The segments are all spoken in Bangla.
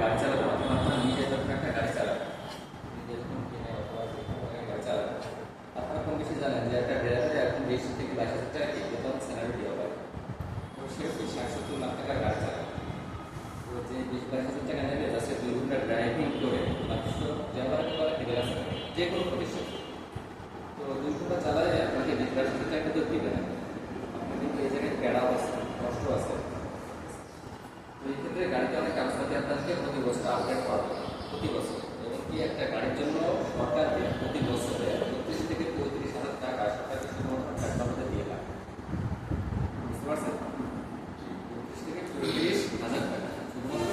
গাড়ি চালাবো, তখন আপনারা নিজে যখন একটা গাড়ি চালাবেন, নিজে যখন কিনে অথবা যে কোনো জায়গায় গাড়ি চালাবেন, আপনারা কম বেশি জানেন যে একটা ড্রাইভারের এখন 20 থেকে 22 হাজার টাকা কি বেতন স্যালারি দেওয়া হয়। তো সেও কি 60-70 লাখ টাকার গাড়ি চালাবে। তো যে 20-22 হাজার টাকা নেবে জাস্ট 2 ঘন্টা ড্রাইভিং করে, মাত্র ড্রাইভার করে দিবে আছে যে কোনো প্রতিষ্ঠান। তো 2 ঘন্টা চালালে আপনাকে 20-22 হাজার টাকা তো দিবে না, আপনার কিন্তু এই জায়গায় প্যারাও আছে, কষ্ট আছে। তো এই ক্ষেত্রে গাড়িতে অনেক কাগজপাতি আপনাকে প্রতি বছর আপডেট করা হবে, প্রতি বছর। এবং কি একটা গাড়ির জন্য সরকার প্রতি বছরে 32 থেকে 35 হাজার টাকা সরকার শুধুমাত্র ট্যাক্স দিয়ে লাগে। বুঝতে পারছেন? 32 থেকে 35 হাজার টাকা শুধুমাত্র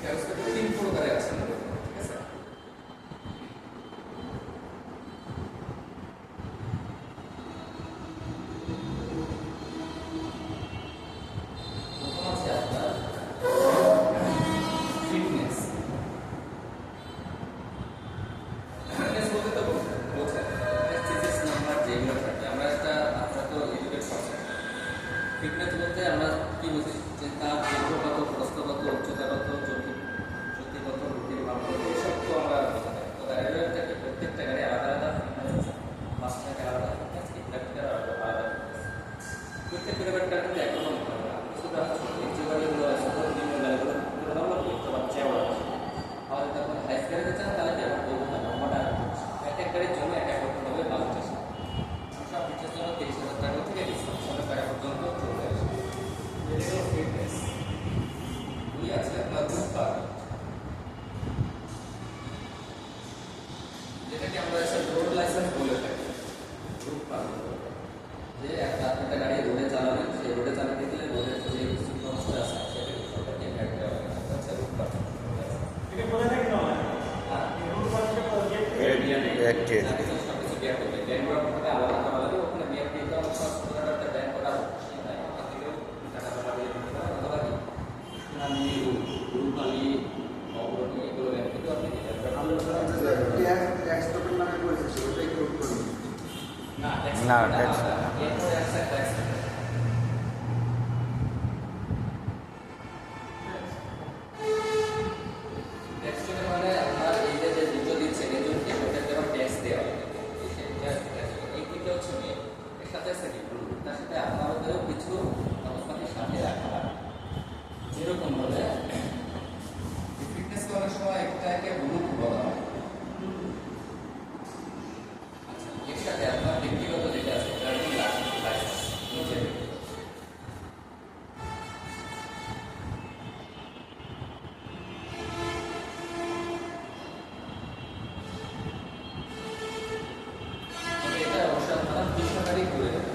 কাগজপাতি 3 প্রকারে আছে আমাদের, ঠিক আছে? প্রথম আছে আপনার ফিটনেস। ফিটনেস বলতে তো বোঝেন এক্সারসাইজ নাম্বার যেগুলো থাকে, আমরা একটা আপনারা তো এডুকেট করছেন। ফিটনেস বলতে আমরা কি বুঝি যে তার দৈর্ঘ্য কত, প্রস্থ কত, উচ্চতা কত, জ্যোতি কত, রুটির মাপ কত, এসব তো আমরা বোঝা যায়। তো গাড়ির থেকে প্রত্যেকটা গাড়ি আলাদা আলাদা ফিটনেস আছে, মাস্টারকে আলাদা ফিটনেস, ইন্ডাক্টরের আলাদা ফিটনেস। প্রত্যেক গাড়িটা কিন্তু একরকম হয় না। কিছুটা যে গাড়িগুলো আছে নিম্ন গাড়িগুলো আমরা দেখতে পাচ্ছি আবার আমাদের যখন হাই স্পিডে চান তাহলে কি আবার বলবো না লম্বাটা এক এক গাড়ির জন্য এক এক রকমভাবে বাজেট আসে। সব ফিচার্স জন্য 30,000 টাকা থেকে 20,000 টাকা পর্যন্ত চলে আসে। এটা হলো ফিটনেস। দুই আছে আপনার রুট পারমিট, যেটাকে আমরা রোড লাইসেন্স বলে থাকি। রুট পারমিট যে একটা আপনার গাড়ি রোডে চালাবেন, সেই রোডে চালাতে গেলে রোডের যে সুব্যবস্থা আছে সেটাকে সরকারকে অ্যাড দেওয়া হয়, সেটা হচ্ছে রুট পারমিট। এটা বলে থাকি না হ্যাঁ, এই রুট পারমিটটা সবকিছু বিয়ার করবে, ব্যাংক করা হবে আলাদা করা হবে। ওখানে বিয়ার দিয়ে দেওয়া সব একটা ব্যাংক করা হবে, ওখান থেকেও টাকা জমা দিয়ে দিতে পারেন। অথবা কি সোনালী, রূপালী, অগ্রণী এগুলো ব্যাংক থেকেও আপনি না ট্যাক্স এরপরে আছে ট্যাক্স। ট্যাক্স মানে আপনার এই যে দুটো দিচ্ছে এজনকে ওটাতে আবার ট্যাক্স দেওয়া হবে। এই দুটো হচ্ছে মেয়ে, এর সাথে আছে কি তার সাথে আপনাদেরও কিছু কাগজপাতির সাথে রাখা হয়। যেরকম ভাবে ফিটনেসকে অনেক সময় একটাকে গ্রুপ বলা হয়। আচ্ছা, এর সাথে আপনার ব্যক্তিগত যেটা আছে ড্রাইভিং লাইসেন্স নিজের এটা অবশ্যই আপনারা পেশাদারি করে দেবেন।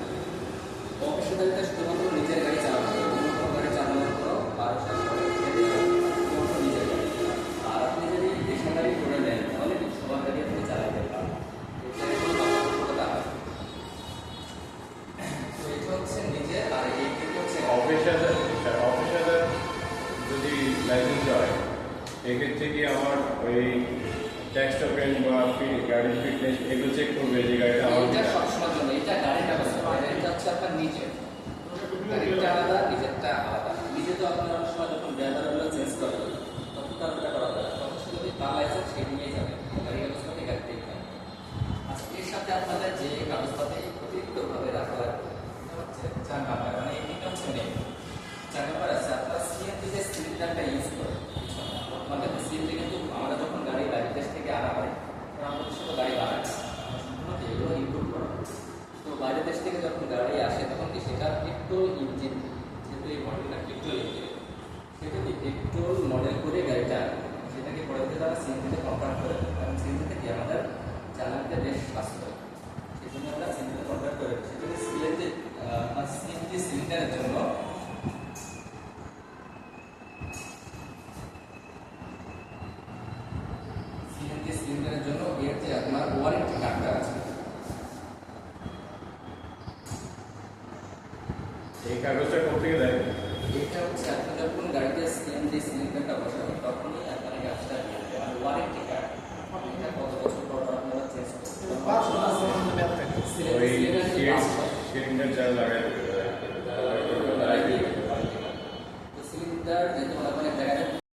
অপেশাদারিটা শুধুমাত্র নিজের গাড়ি চালানো হবে, অন্য কোনো গাড়ি চালানোর কোনো পারমিশন করে শুধুমাত্র নিজের গাড়ি। আর আপনি যদি পেশাদারি করে নেন তাহলে কিন্তু সবার গাড়ি আপনি চালাতে পারবেন। এটা কোনো বাধ্যবাধকতা আছে। তো এটা হচ্ছে নিজের, আর এই কিন্তু হচ্ছে অফিসার যদি লাইসেন্স হয় এক্ষেত্রে কি আমার ওই ট্যাক্স টোকেন বা গাড়ির ফিটনেস এগুলো চেক করবে যে গাড়িটা আমার এটা সবসময়ের জন্য, এটা গাড়ির কাগজ নয়, এটা হচ্ছে আপনার নিজের। গাড়িটা আলাদা, নিজেরটা আলাদা। নিজে তো আপনার অনেক সময় যখন ড্রাইভারগুলো চেঞ্জ করবে তখন তার ওটা করা যাবে, তখন সে যদি তার লাইসেন্স সে নিয়ে যাবে, গাড়ি কাগজপাতি গাড়িতেই যাবে। আচ্ছা, এর সাথে আপনাদের যে কাগজপাতি অতিরিক্তভাবে রাখা লাগবে এটা হচ্ছে 4 নাম্বার, মানে এটা হচ্ছে মেন 4 নাম্বার আছে। আপনারা সিএনজি যে সিলিন্ডারটা ইউজ করে বর্তমানে সিএনজি কিন্তু আমরা যখন গাড়ি বাইরের দেশ থেকে আনা হয়, আমাদের দেশে তো গাড়ি বানায় না, আমরা সম্পূর্ণ এগুলো ইম্প্রুভ করা হয়। তো বাইরের দেশ থেকে যখন গাড়ি আসে তখন কি সেটা পেট্রোল ইঞ্জিন, যেহেতু এই মডেলটা পেট্রোল ইঞ্জিন, সেটা কি পেট্রোল মডেল করে গাড়িটা সেটাকে পরে তারা সিএনজিতে কনভার্ট করে, কারণ সিএনজিতে কি আমাদের জ্বালানিতে বেশ সাশ্রয়, সেই জন্য আমরা সিএনজিতে কনভার্ট করে। সেজন্য সিএনজি সিলিন্ডারের জন্য সিলিন্ডারের জন্য এর যে আপনার ওয়ারেন্টি কার্ডটা আছে, এই কাগজটা